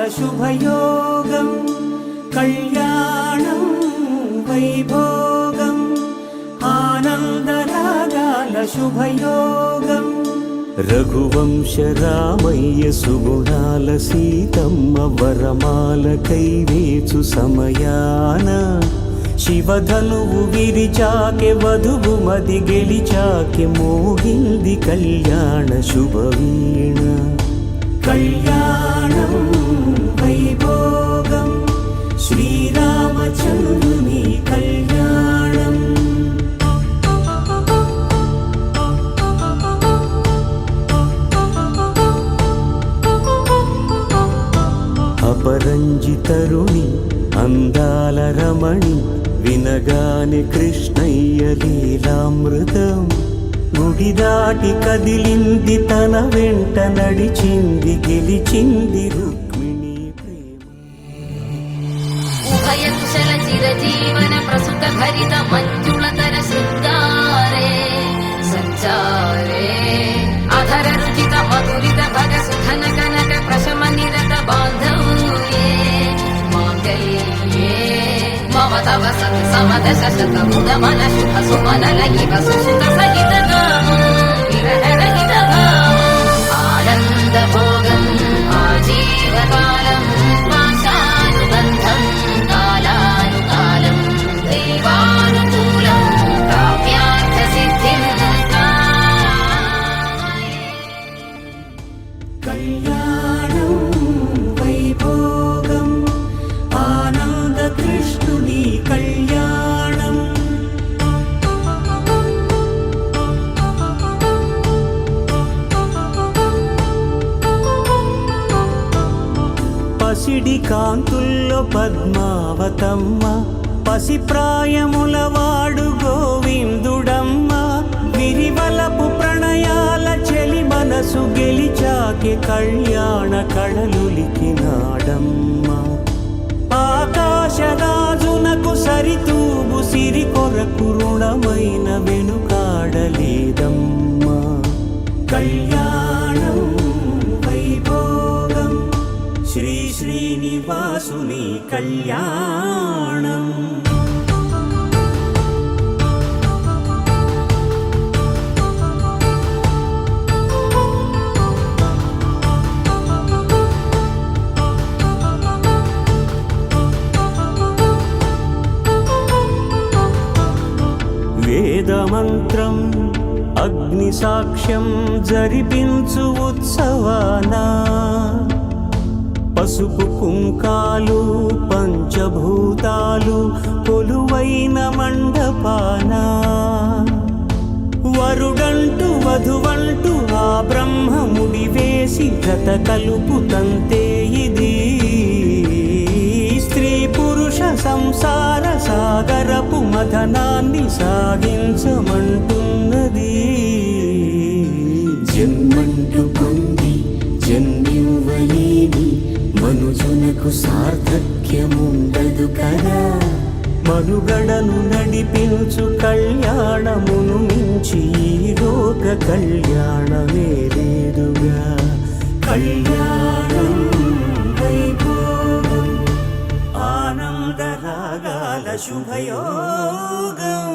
శుభయోగం కళ్యాణం వైభోగం ఆనందరాగాల శుభయోగం రఘువంశ రామయ్య సుగుణాల సీతమ్మ వరమాల కైవేచు సమయాన శివధనువు విరిచాకె వధువు మది గెలిచాకె మోగింది కళ్యాణ శుభవీణ కళ్యాణం వైభోగం శ్రీరామచంద్రుని కళ్యాణం అపరంజి తరుణి అందాల రమణి వినగానే కృష్ణయ్య లీలామృతం గుడి దాటి కదిలింది తన వెంట నడిచింది గెలిచింది రుక్మిణి ప్రేమ ఉభయ కుశల చిరజీవన ప్రసుత భరిత మంజుళతర శృంగారే సంచారే అధర రుచిత మధురిత భగ సుధన కనక ప్రశమ నిరత బాంధవ్యే మాంగళ్యే మమ తవ సత్ సమదశ శత ముద మన శుభ సుమన లయివ సుసుత సహిత విరహ రహిత ఆనంద భోగం ఆజీవకాలం పాశానుబంధం కాలానుకాలం దైవానుకూలం కావ్యార్థ సిద్ధిం కళ్యాణం వైభోగం ఆనంద కృష్ణుని కళ్యాణం పసిడి కాంతుల్లో పద్మావతమ్మ పసిప్రాయముల వాడు గోవిందుడమ్మ విరివలపు ప్రణయాల చెలి మనసు గెలిచాకే కళ్యాణ కళలులికినాడమ్మ ఆకాశరాజునకు సరితూబు సిరి కొరకు రుణమైన వెనుకాడలేదమ్మా కళ్యాణం వైభోగం శ్రీ శ్రీనివాసుని కళ్యాణం వేదమంత్రం అగ్ని సాక్ష్యం జరిపించు ఉత్సవానా పసుపు కుంకాలు పంచభూతాలు కొలువైన మండపాన వరుడంటూ వధువంటూ ఆ బ్రహ్మముడి వేసి జత కలుపుతంతే ఇది స్త్రీ పురుష సంసార సాగరపు మథనాన్ని సాగించమంటున్నది జన్మంటూ పొంది జన్మివ్వలేని మనుజునకు సార్థక్యముండదు కదా మనుగడను నడిపించు కళ్యాణమును మించి ఈ లోక కళ్యాణమే లేదుగా కళ్యాణం వైభోగం ఆనందరాగాల శుభయోగం